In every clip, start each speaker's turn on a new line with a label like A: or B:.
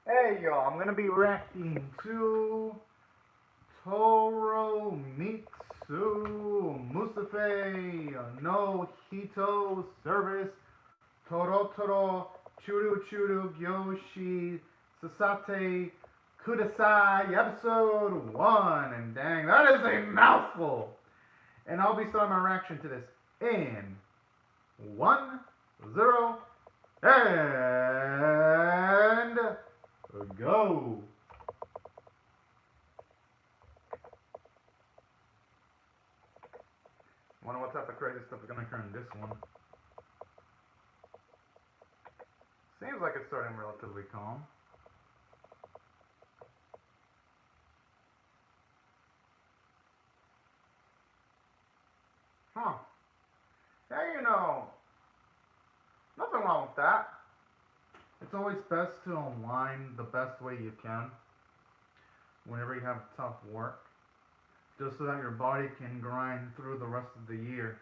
A: Hey y'all, I'm gonna be reacting to Toromitsu Musume no Hitou service Torottoro Churu Churu Gohoushi Sasete Kudasai episode 1. And dang, that is a mouthful. And I'll be starting my reaction to this in 1, 0, and go. Wonder what type of crazy stuff is gonna occur in this one. Seems like it's starting relatively calm. Huh. Hey, nothing wrong with that. It's always best to unwind the best way you can whenever you have tough work, just so that your body can grind through the rest of the year.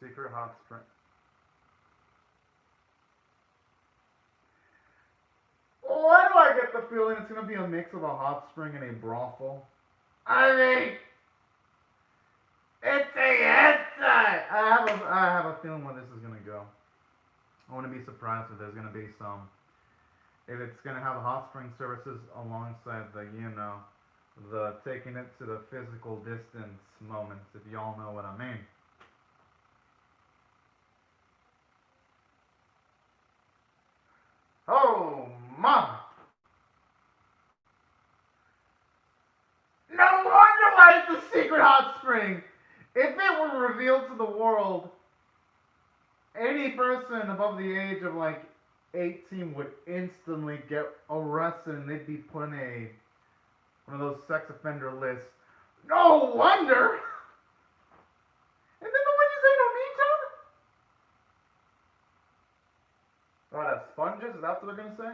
A: Secret hot spring. Why do I get the feeling it's going to be a mix of a hot spring and a brothel? I mean, it's a hentai! I have a feeling where this is going to go. I wouldn't be surprised if there's going to be if it's going to have hot spring services alongside the, the taking it to the physical distance moments, if y'all know what I mean. Oh, mama! No wonder why it's a secret hot spring! If it were revealed to the world, any person above the age of like 18 would instantly get arrested and they'd be put in one of those sex offender lists. No wonder! And then what you say, no meat, John? Oh, that's sponges? Is that what they're gonna say?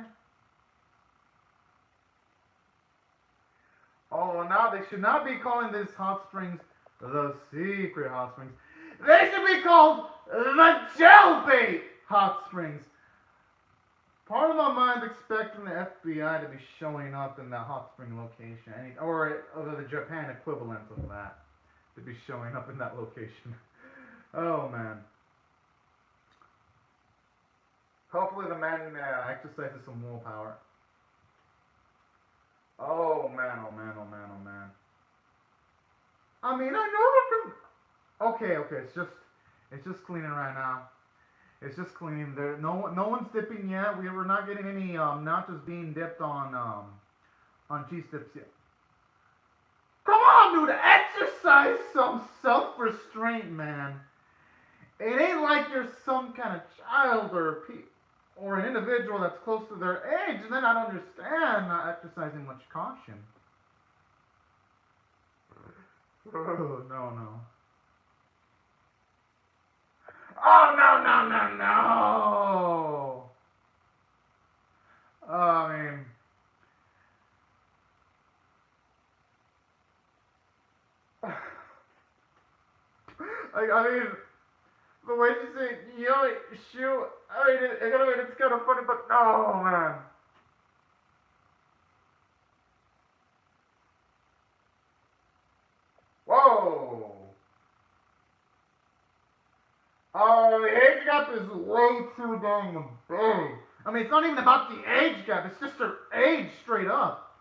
A: Oh, well, now they should not be calling these hot springs the secret hot springs. They should be called the jailbait hot springs. Part of my mind expecting the FBI to be showing up in the hot spring location, or the Japan equivalent of that, to be showing up in that location. Oh man. Hopefully the man exercises some willpower. Oh man, oh man, oh man, oh man. I mean, I know that. Okay, it's just cleaning right now. It's just cleaning. There, no one's dipping yet. We're not getting any nachos being dipped on cheese dips yet. Come on, dude, exercise some self-restraint, man. It ain't like you're some kind of child or an individual that's close to their age, and then I don't understand not exercising much caution. Oh, no. Oh, no. I mean, I mean, the way you say, shoot, I mean, it's kind of funny, but no, man. Whoa. Oh, the age gap is way too dang big. I mean, it's not even about the age gap, it's just her age straight up.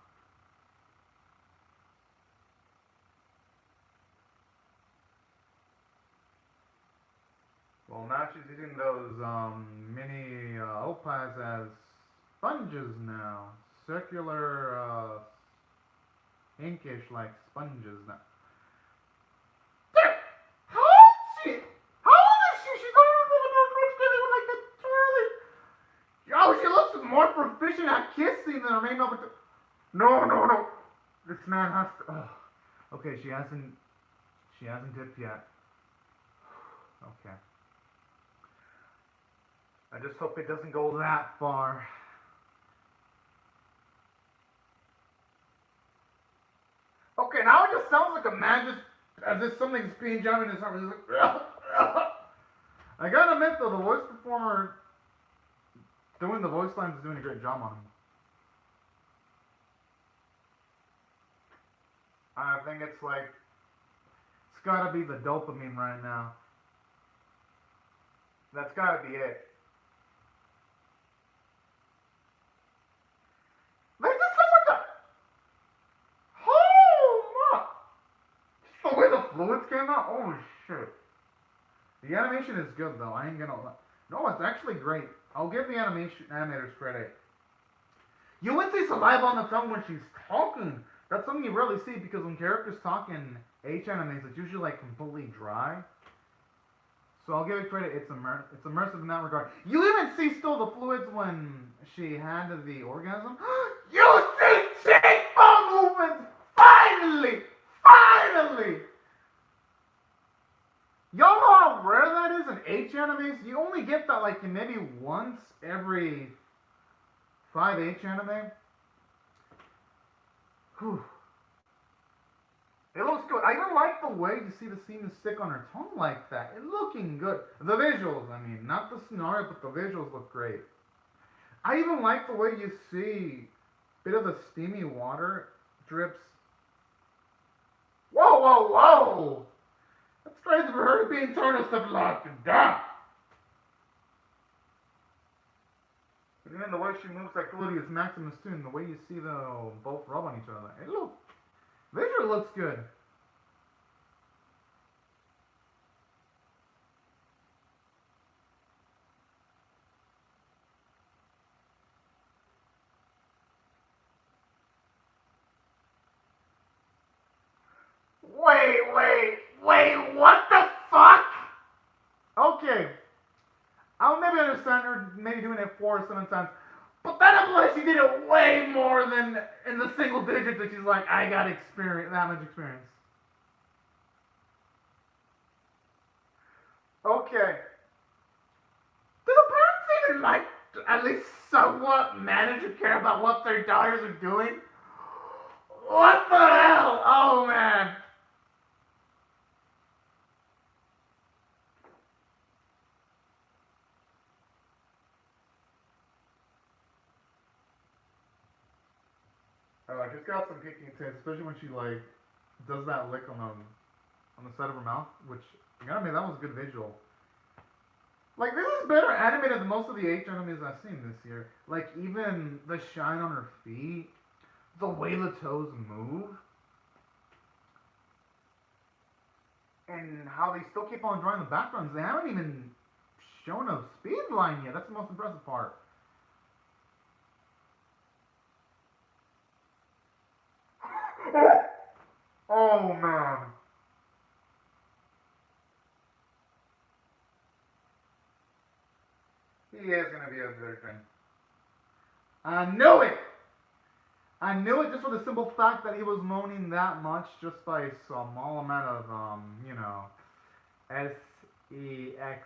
A: Well, now she's using those mini opas as sponges now. Circular, inkish like sponges now. Oh, she looks more proficient at kissing than her main number two. No. This man has to. Okay, she hasn't dipped yet. Okay. I just hope it doesn't go that far. Okay, now it just sounds like a man just as if something's being jammed in his heart. Like, I gotta admit though, the voice performer doing the voice lines is doing a great job on him. I think it's like, it's gotta be the dopamine right now. That's gotta be it. They just look like a, oh my, just the way the fluids came out, oh shit. The animation is good though, I ain't gonna lie. No, it's actually great. I'll give the animators credit. You wouldn't see saliva on the tongue when she's talking. That's something you rarely see because when characters talk in H animes, it's usually like completely dry. So I'll give it credit, it's immersive in that regard. You even see still the fluids when she had the orgasm. You see cheekbone movements! Finally! Finally! Y'all know how rare that is in H animes? You only get that like maybe once every 5 H anime. Whew. It looks good. I even like the way you see the semen stick on her tongue like that. It's looking good. The visuals, I mean, not the scenario, but the visuals look great. I even like the way you see a bit of the steamy water drips. Whoa, whoa, whoa! That's crazy for her to be in Turner stuff like that. But even the way she moves like Gluteus Maximus too, and the way you see them both rub on each other. It looks, visually looks good. Wait, what the fuck? Okay. I'll maybe understand her maybe doing it 4 or 7 times. But that implies she did it way more than in the single digits that she's like, I got experience, that much experience. Okay. Do the parents even like at least somewhat manage to care about what their daughters are doing? What the hell? Oh man. I just got some kicking taste, especially when she like does that lick on the side of her mouth, which I gotta admit that was a good visual. Like this is better animated than most of the H animes I've seen this year. Like even the shine on her feet, the way the toes move, and how they still keep on drawing the backgrounds. They haven't even shown a speed line yet. That's the most impressive part. Oh man. He is gonna be a virgin. I knew it! I knew it just for the simple fact that he was moaning that much just by a small amount of, you know, sex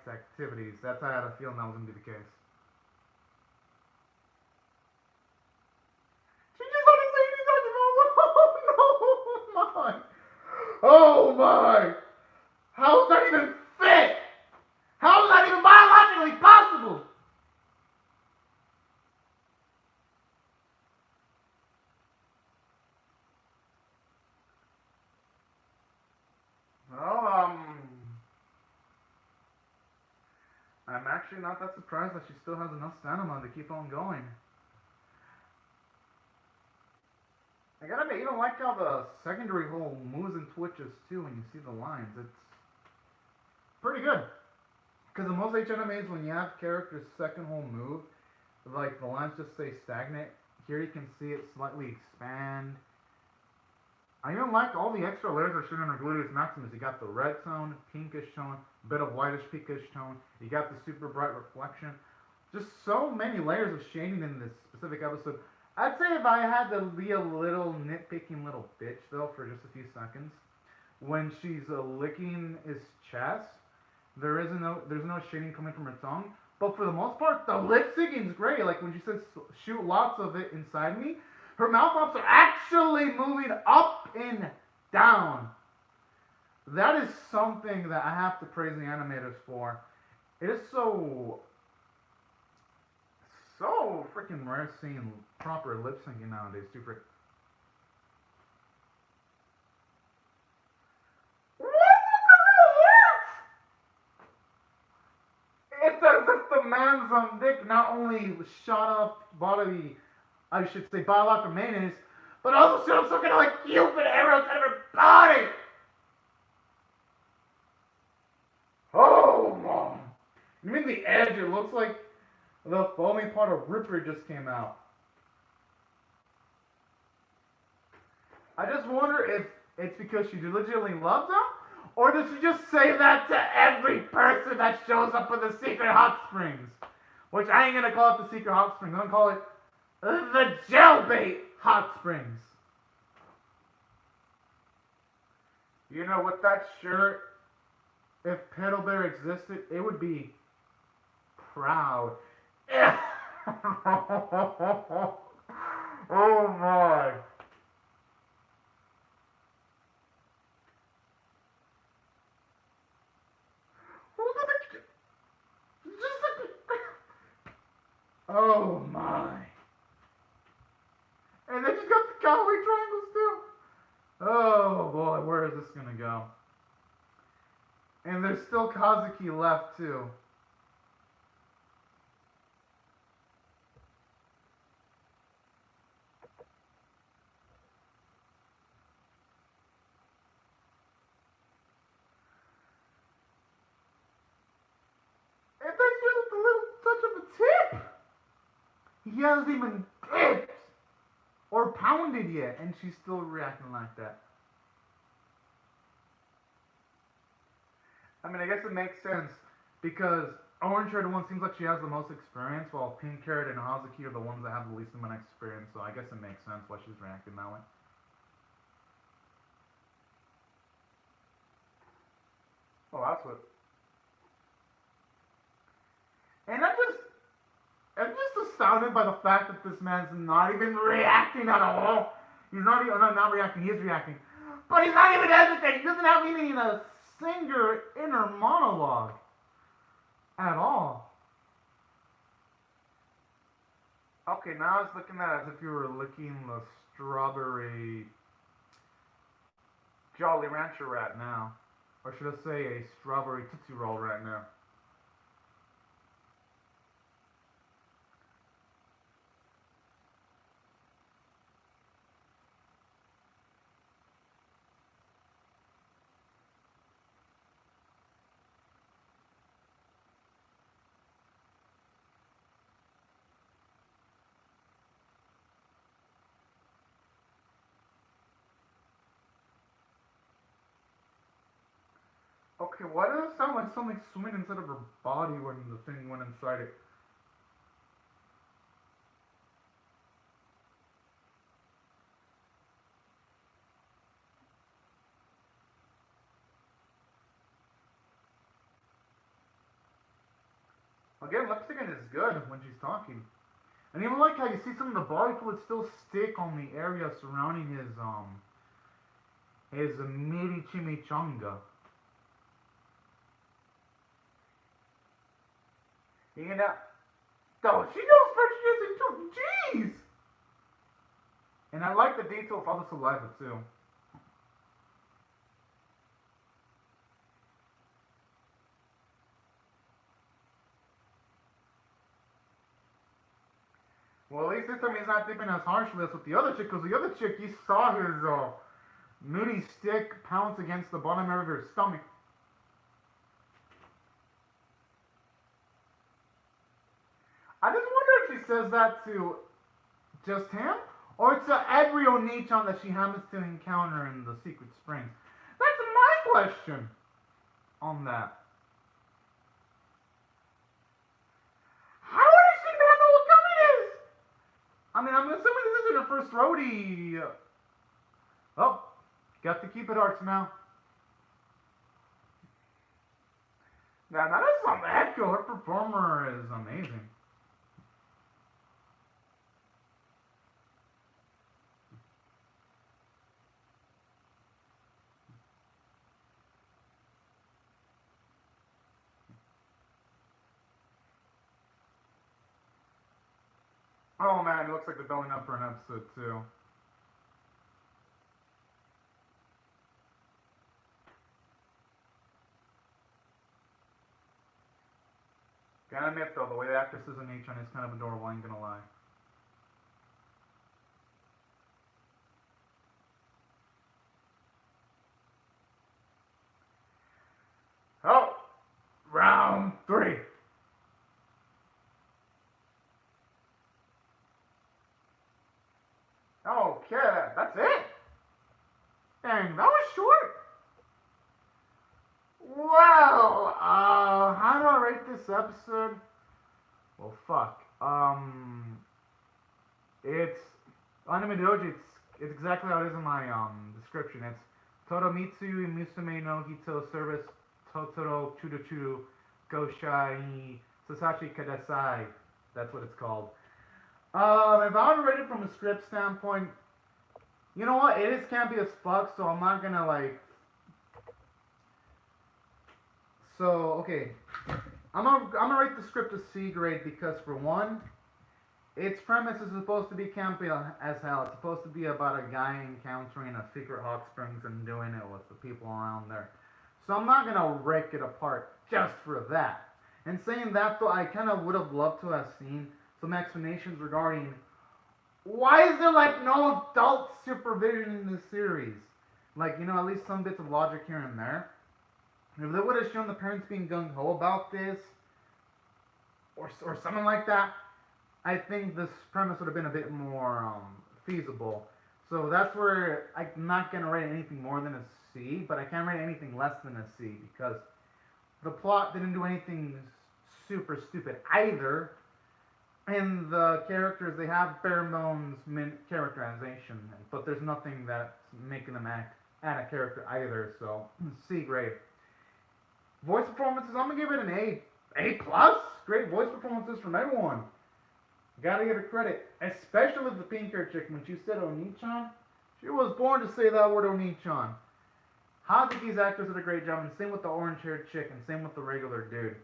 A: activities. That's how I had a feeling that was gonna be the case. Oh my! How's that even fit? How's that even biologically possible? Well, I'm actually not that surprised that she still has enough stamina to keep on going. I gotta admit, you don't like how the secondary hole moves and twitches too when you see the lines. It's pretty good. Because in most H animes, when you have characters' second hole move, like the lines just stay stagnant. Here you can see it slightly expand. I even like all the extra layers are shown on her Gluteus Maximus. You got the red tone, pinkish tone, a bit of whitish pinkish tone. You got the super bright reflection. Just so many layers of shading in this specific episode. I'd say if I had to be a little nitpicking little bitch though for just a few seconds, when she's licking his chest, there's no shading coming from her tongue. But for the most part, the lip syncing is great. Like when she says shoot lots of it inside me, her mouth pops are actually moving up and down. That is something that I have to praise the animators for. It is so so freaking rare seeing proper lip syncing nowadays, too. It's as if the man's dick not only shot up bodily, I should say biological maintenance, but also shot up some kind of like Cupid arrow out of her body! Oh, mom! You mean the edge? It looks like the foamy part of Ripper just came out. I just wonder if it's because she legitimately loves him, or does she just say that to every person that shows up in the secret hot springs? Which I ain't gonna call it the secret hot springs. I'm gonna call it the jailbait hot springs. You know, with that shirt, if Pedal Bear existed, it would be proud. Oh my. Oh my. And then you got the cowboy triangles too. Oh boy, where is this gonna go? And there's still Kazuki left too. And then just a little touch of a tip. He hasn't even dipped or pounded yet, and she's still reacting like that. I mean, I guess it makes sense because orange-haired one seems like she has the most experience, while pink-haired and Hazuki are the ones that have the least amount of experience. So I guess it makes sense why she's reacting that way. Oh, that's what. And I'm just astounded by the fact that this man's not even reacting at all. He's not even, not reacting, he is reacting. But he's not even hesitating. He doesn't have even a single inner monologue at all. Okay, now it's looking at it as if you were licking the strawberry Jolly Rancher rat now. Or should I say a strawberry Tootsie Roll right now. Okay, why does it sound like something swimming inside of her body when the thing went inside it? Again, lip syncing is good when she's talking. And even like how you see some of the body fluid still stick on the area surrounding his meaty chimichanga. You know, oh, she knows French dancing too. Jeez! And I like the detail of all the saliva too. Well, at least this time he's not dipping as harshly as with the other chick, because the other chick, you saw his meaty stick pounce against the bottom of her stomach. I just wonder if she says that to just him, or to every Onichan that she happens to encounter in the Secret Springs. That's my question on that. How does she not know what gum it is? I mean, I'm assuming this isn't her first roadie. Oh, got to keep it arts now. Now, that is some echo. Her performer is amazing. Oh man, it looks like they're building up for an episode 2. Gotta admit though, the way the actress is in H-on is kind of adorable, I ain't gonna lie. Oh! Round 3! Okay, that's it! Dang, that was short! Well, how do I rate this episode? Well, fuck. It's Anime Doji. It's exactly how it is in my description. It's Toromitsu Musume no Hitou service Torottoro Churu Churu Gohoushi Sasete Kudasai. That's what it's called. If I were to rate it from a script standpoint, you know what? It is campy as fuck, so I'm not gonna like. So okay, I'm gonna rate the script a C grade because for one, its premise is supposed to be campy as hell. It's supposed to be about a guy encountering a secret hot springs and doing it with the people around there. So I'm not gonna rip it apart just for that. And saying that though, I kind of would have loved to have seen some explanations regarding why is there like no adult supervision in this series? Like, you know, at least some bits of logic here and there. If they would have shown the parents being gung-ho about this, or something like that, I think this premise would have been a bit more feasible. So that's where I'm not going to rate anything more than a C, but I can't rate anything less than a C, because the plot didn't do anything super stupid either, and the characters, they have bare bones characterization, but there's nothing that's making them add a character either, so C grade. Voice performances, I'm gonna give it an A plus. Great voice performances from everyone. Gotta give it credit, especially the pink hair chick. When she said Oni-chan, she was born to say that word, Oni-chan. Hazuki's actors did a great job, and same with the orange haired chick, and same with the regular dude.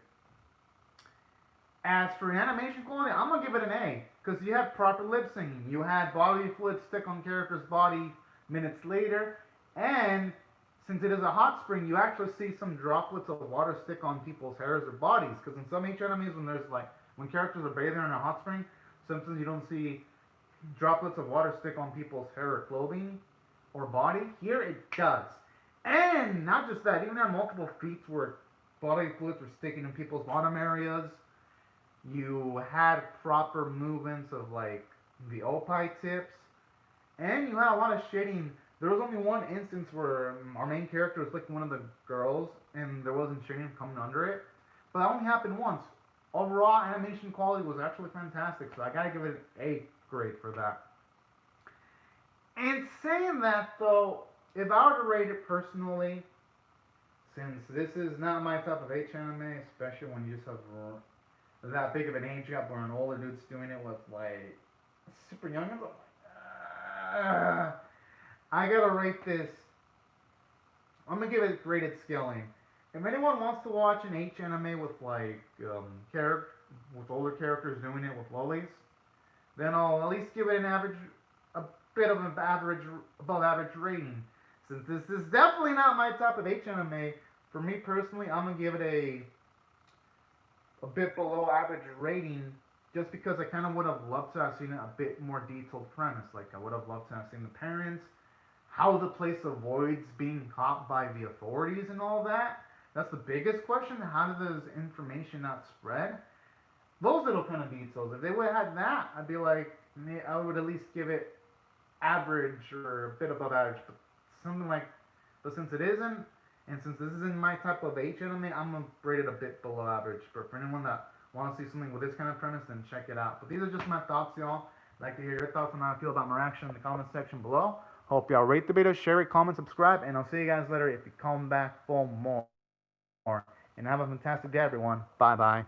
A: As for animation quality, I'm gonna give it an A, because you had proper lip syncing. You had bodily fluid stick on character's body minutes later, and since it is a hot spring, you actually see some droplets of water stick on people's hairs or bodies. Because in some H animes, when characters are bathing in a hot spring, sometimes you don't see droplets of water stick on people's hair or clothing or body. Here it does. And not just that, even on multiple feats where bodily fluids were sticking in people's bottom areas. You had proper movements of like the opie tips, and you had a lot of shading. There was only one instance where our main character was licking one of the girls, and there wasn't shading coming under it. But that only happened once. Overall, animation quality was actually fantastic, so I gotta give it an A grade for that. And saying that though, if I were to rate it personally, since this is not my type of H anime, especially when you just have that big of an age gap where an older dude's doing it with like super young, I'm like, I gotta rate this. I'm gonna give it graded scaling. If anyone wants to watch an H anime with like with older characters doing it with lollies, then I'll at least give it a bit of an average, above average rating. Since this is definitely not my type of H anime, for me personally, I'm gonna give it a bit below average rating, just because I kind of would have loved to have seen a bit more detailed premise. Like I would have loved to have seen the parents, how the place avoids being caught by the authorities and all that. That's the biggest question. How does information not spread? Those little kind of details. If they would have had that, I'd be like, I would at least give it average or a bit above average. But something like, but since it isn't, and since this isn't my type of H anime, I'm gonna rate it a bit below average. But for anyone that wants to see something with this kind of premise, then check it out. But these are just my thoughts, y'all. I'd like to hear your thoughts on how I feel about my reaction in the comment section below. Hope y'all rate the video, share it, comment, subscribe, and I'll see you guys later if you come back for more. And have a fantastic day, everyone. Bye-bye.